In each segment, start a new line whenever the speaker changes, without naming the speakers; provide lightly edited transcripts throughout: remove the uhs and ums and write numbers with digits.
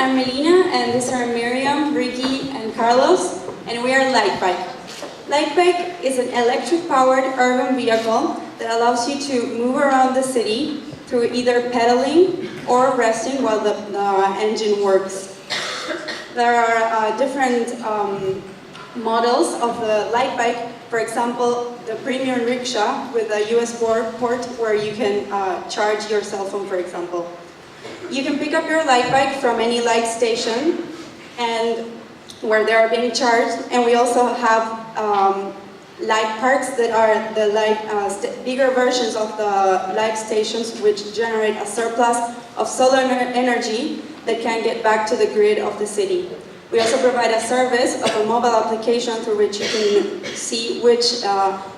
I'm Melina, and these are Miriam, Ricky, and Carlos, and we are Lightbike. Lightbike is an electric-powered urban vehicle that allows you to move around the city through either pedaling or resting while the engine works. There are different models of the Lightbike. For example, the premium rickshaw with a USB port where you can charge your cell phone, for example. You can pick up your Lightbike from any light station and where they are being charged, and we also have light parks that are the bigger versions of the light stations, which generate a surplus of solar energy that can get back to the grid of the city. We also provide a service of a mobile application through which you can see which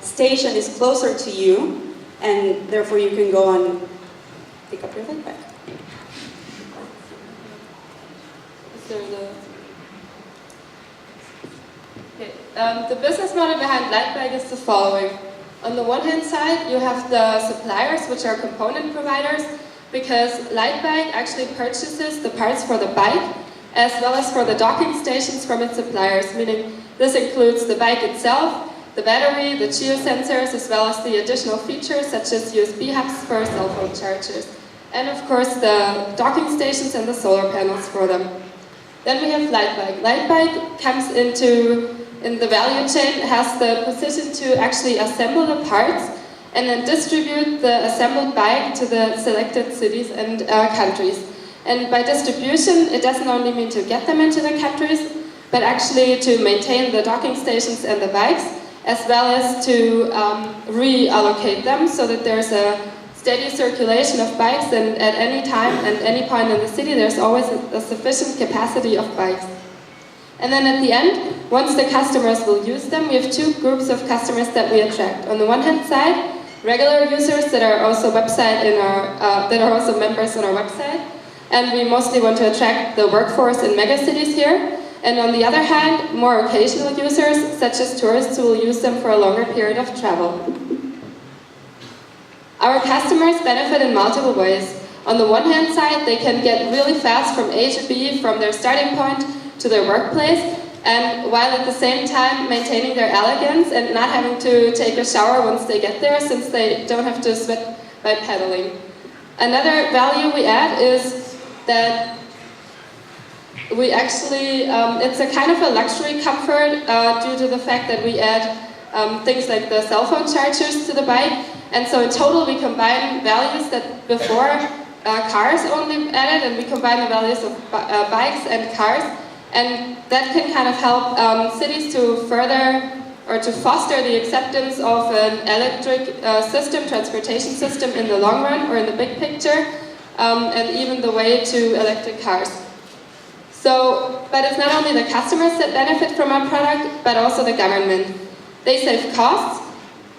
station is closer to you, and therefore you can go and pick up your Lightbike.
The business model behind Lightbike is the following. On the one hand side, you have the suppliers, which are component providers, because Lightbike actually purchases the parts for the bike, as well as for the docking stations from its suppliers, meaning this includes the bike itself, the battery, the geosensors, as well as the additional features such as USB hubs for cell phone chargers, and of course the docking stations and the solar panels for them. Then we have Lightbike. Lightbike comes in the value chain, has the position to actually assemble the parts and then distribute the assembled bike to the selected cities and countries. And by distribution, it doesn't only mean to get them into the countries, but actually to maintain the docking stations and the bikes, as well as to reallocate them so that there's a steady circulation of bikes, and at any time and any point in the city there's always a sufficient capacity of bikes. And then at the end, once the customers will use them, we have two groups of customers that we attract. On the one hand side, regular users that are also that are also members on our website, and we mostly want to attract the workforce in megacities here. And on the other hand, more occasional users, such as tourists who will use them for a longer period of travel. Our customers benefit in multiple ways. On the one hand side, they can get really fast from A to B from their starting point to their workplace, and while at the same time maintaining their elegance and not having to take a shower once they get there, since they don't have to sweat by pedaling. Another value we add is that we actually, it's a kind of a luxury comfort due to the fact that we add things like the cell phone chargers to the bike, and so in total we combine values that before cars only added, and we combine the values of bikes and cars. And that can kind of help cities to further or to foster the acceptance of an electric transportation system in the long run or in the big picture, and even the way to electric cars. So, but it's not only the customers that benefit from our product, but also the government. They save costs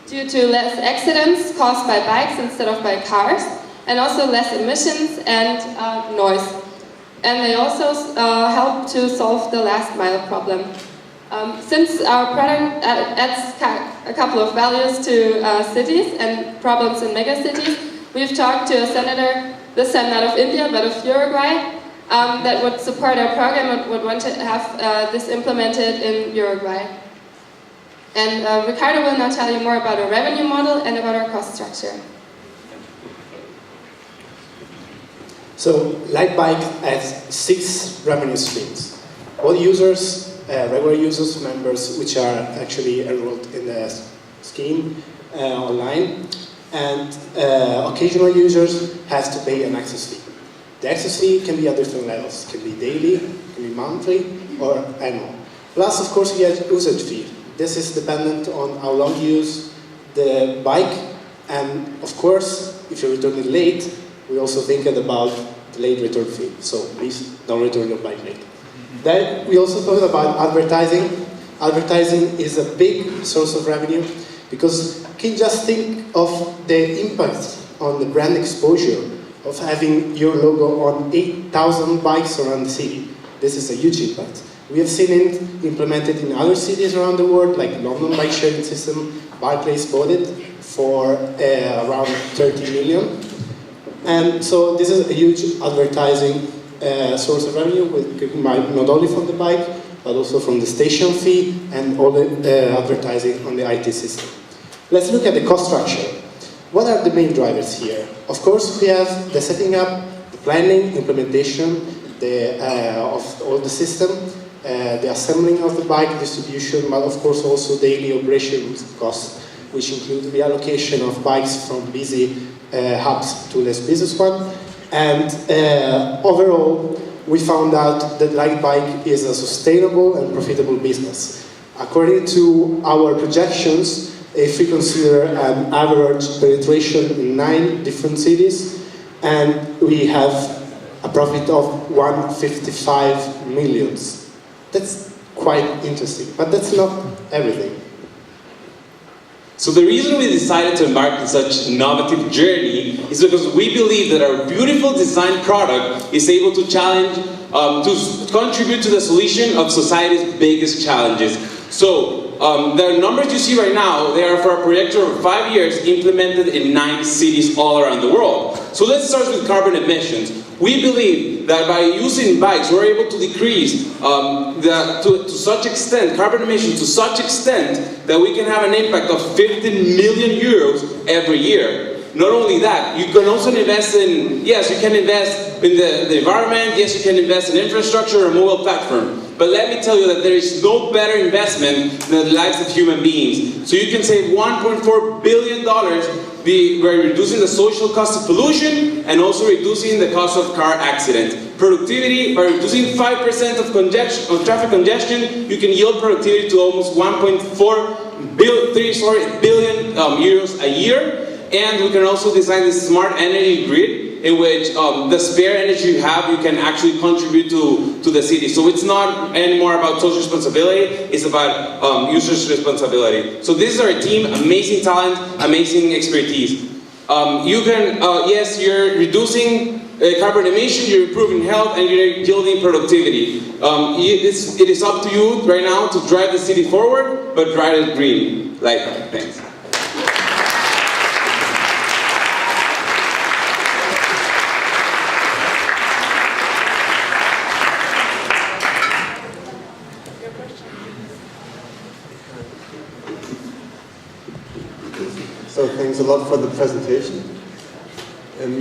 due to less accidents caused by bikes instead of by cars, and also less emissions and noise. And they also help to solve the last mile problem. Since our product adds a couple of values to cities and problems in megacities, we've talked to a senator, this time not of India but of Uruguay, that would support our program and would want to have this implemented in Uruguay. And Ricardo will now tell you more about our revenue model and about our cost structure.
So, Lightbike has 6 revenue streams. All users, regular users, members, which are actually enrolled in the scheme online, and occasional users have to pay an access fee. The access fee can be at different levels. It can be daily, can be monthly, or annual. Plus, of course, we have usage fee. This is dependent on how long you use the bike, and of course, if you return it late, we also thinking about the late return fee, so please don't return your bike late. Then we also talked about advertising. Advertising is a big source of revenue because you can just think of the impact on the brand exposure of having your logo on 8,000 bikes around the city. This is a huge impact. We have seen it implemented in other cities around the world, like London bike sharing system. Barclays bought it for around 30 million. And so this is a huge advertising source of revenue, not only from the bike, but also from the station fee and all the advertising on the IT system. Let's look at the cost structure. What are the main drivers here? Of course, we have the setting up, the planning, implementation of all the system, the assembling of the bike, distribution, but of course also daily operations costs, which include the allocation of bikes from busy hubs to less busy ones. And overall, we found out that light bike is a sustainable and profitable business. According to our projections, if we consider an average penetration in 9 different cities, and we have a profit of 155 million. That's quite interesting, but that's not everything.
So the reason we decided to embark on such innovative journey is because we believe that our beautiful design product is able to challenge, to contribute to the solution of society's biggest challenges. So the numbers you see right now, they are for a projection of 5 years implemented in 9 cities all around the world. So let's start with carbon emissions. We believe that by using bikes, we're able to decrease to such extent, carbon emissions to such extent that we can have an impact of 15 million euros every year. Not only that, you can also invest in, yes, you can invest in the environment, yes, you can invest in infrastructure or mobile platform. But let me tell you that there is no better investment than the lives of human beings. So you can save $1.4 billion by reducing the social cost of pollution and also reducing the cost of car accidents. Productivity, by reducing 5% of traffic congestion, you can yield productivity to almost 1.4 billion euros a year. And we can also design this smart energy grid in which the spare energy you have, you can actually contribute to the city. So it's not anymore about social responsibility, it's about users' responsibility. So this is our team, amazing talent, amazing expertise. You can, yes, you're reducing carbon emission, you're improving health, and you're yielding productivity. It is up to you right now to drive the city forward, but drive it green. Thanks.
So thanks a lot for the presentation.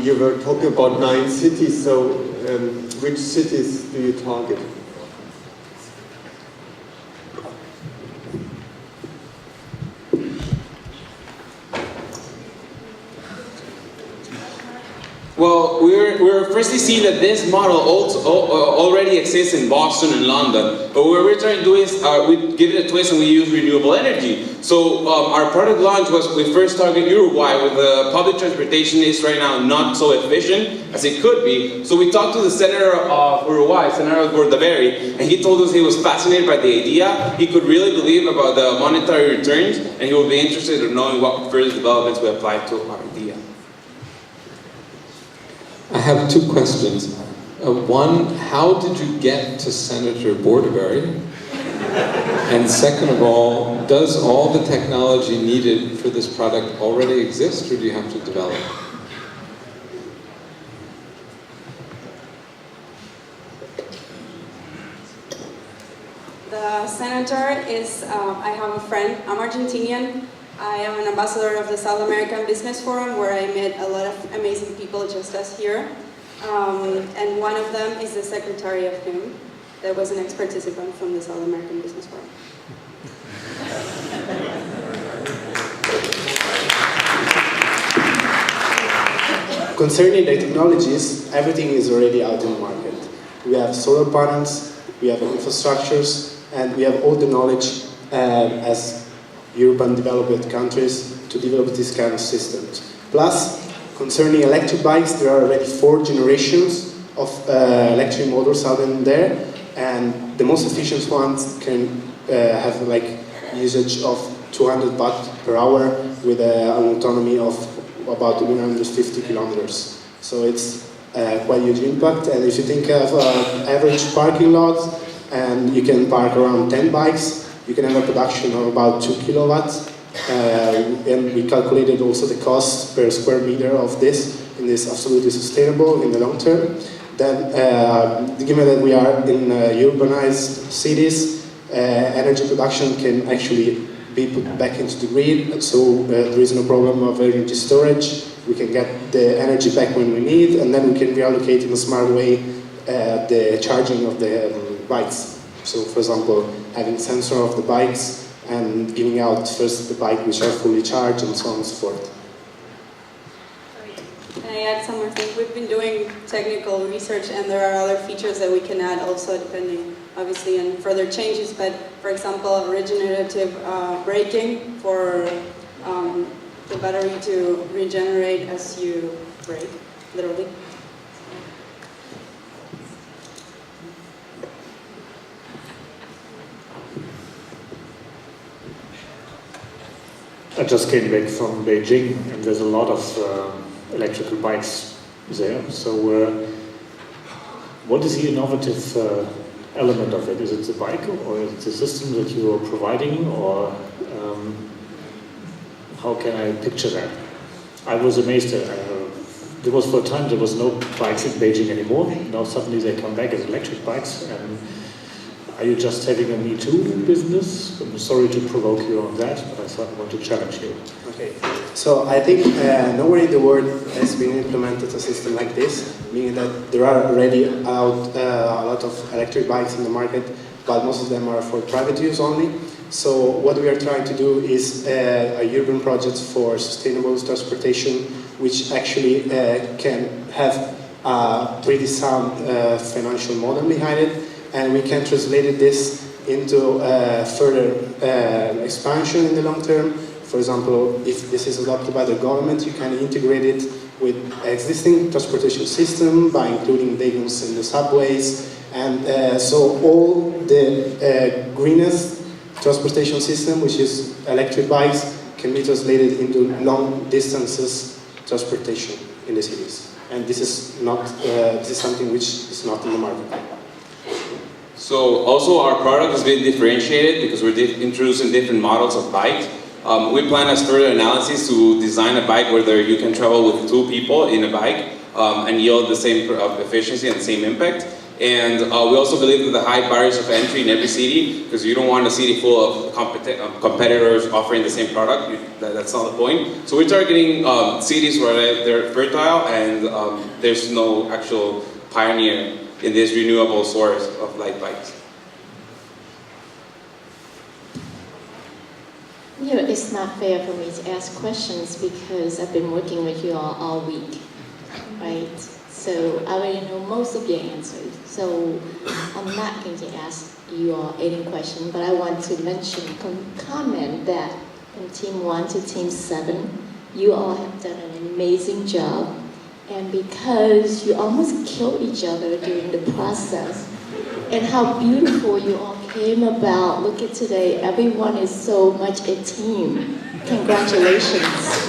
You were talking about 9 cities, so which cities do you target?
Well, we're firstly seeing that this model already exists in Boston and London. But what we're trying to do is we give it a twist and we use renewable energy. So our product launch was, we first targeted Uruguay, where the public transportation is right now not so efficient as it could be. So we talked to the senator of Uruguay, Senator Bordaberry, and he told us he was fascinated by the idea. He could really believe about the monetary returns, and he would be interested in knowing what further developments we applied to our idea.
I have 2 questions. One, how did you get to Senator Bordaberry? And second of all, does all the technology needed for this product already exist, or do you have to develop it?
The senator is, I have a friend, I'm Argentinian. I am an ambassador of the South American Business Forum, where I met a lot of amazing people just as here. And one of them is the secretary of him, that was an ex-participant from the South American Business Forum.
Concerning the technologies, everything is already out in the market. We have solar panels, we have infrastructures, and we have all the knowledge as European developed countries to develop this kind of systems. Plus, concerning electric bikes, there are already 4 generations of electric motors out in there, and the most efficient ones can have usage of 200 watts per hour with an autonomy of about 150 kilometers. So it's quite a huge impact. And if you think of average parking lot, and you can park around 10 bikes, you can have a production of about 2 kilowatts. And we calculated also the cost per square meter of this, and it's absolutely sustainable in the long term. Then, given that we are in urbanized cities, energy production can actually be put back into the grid, so there is no problem of energy storage. We can get the energy back when we need, and then we can reallocate in a smart way the charging of the bikes. So, for example, having sensor of the bikes and giving out first the bike which are fully charged and so on and so forth.
Can I add some more things? We've been doing technical research, and there are other features that we can add also, depending obviously on further changes. But for example, regenerative braking for the battery to regenerate as you brake, literally.
I just came back from Beijing, and there's a lot of electrical bikes there. So what is the innovative element of it? Is it the bike, or is it the system that you are providing, or how can I picture that? I was amazed that there was, for a time, there was no bikes in Beijing anymore. Now suddenly they come back as electric bikes. And are you just having a Me Too business? I'm sorry to provoke you on that, but I thought I want to challenge you.
Okay, so I think nowhere in the world has been implemented a system like this, meaning that there are already out a lot of electric bikes in the market, but most of them are for private use only. So what we are trying to do is a urban project for sustainable transportation, which actually can have a pretty sound financial model behind it, and we can translate this into further expansion in the long term. For example, if this is adopted by the government, you can integrate it with existing transportation system by including vehicles in the subways, and so all the greenest transportation system, which is electric bikes, can be translated into long distances transportation in the cities. And this is not this is something which is not in the market.
So also our product has been differentiated because we're introducing different models of bike. We plan as further analysis to design a bike where you can travel with 2 people in a bike and yield the same efficiency and the same impact. And we also believe that the high barriers of entry in every city, because you don't want a city full of competitors offering the same product. That's not the point. So we're targeting cities where they're fertile and there's no actual pioneer in this renewable source of light bikes.
You know, it's not fair for me to ask questions because I've been working with you all week, right? So I already know most of your answers. So I'm not going to ask you all any question, but I want to mention, comment that from Team 1 to Team 7, you all have done an amazing job. And because you almost killed each other during the process, and how beautiful you all came about. Look at today, everyone is so much a team. Congratulations.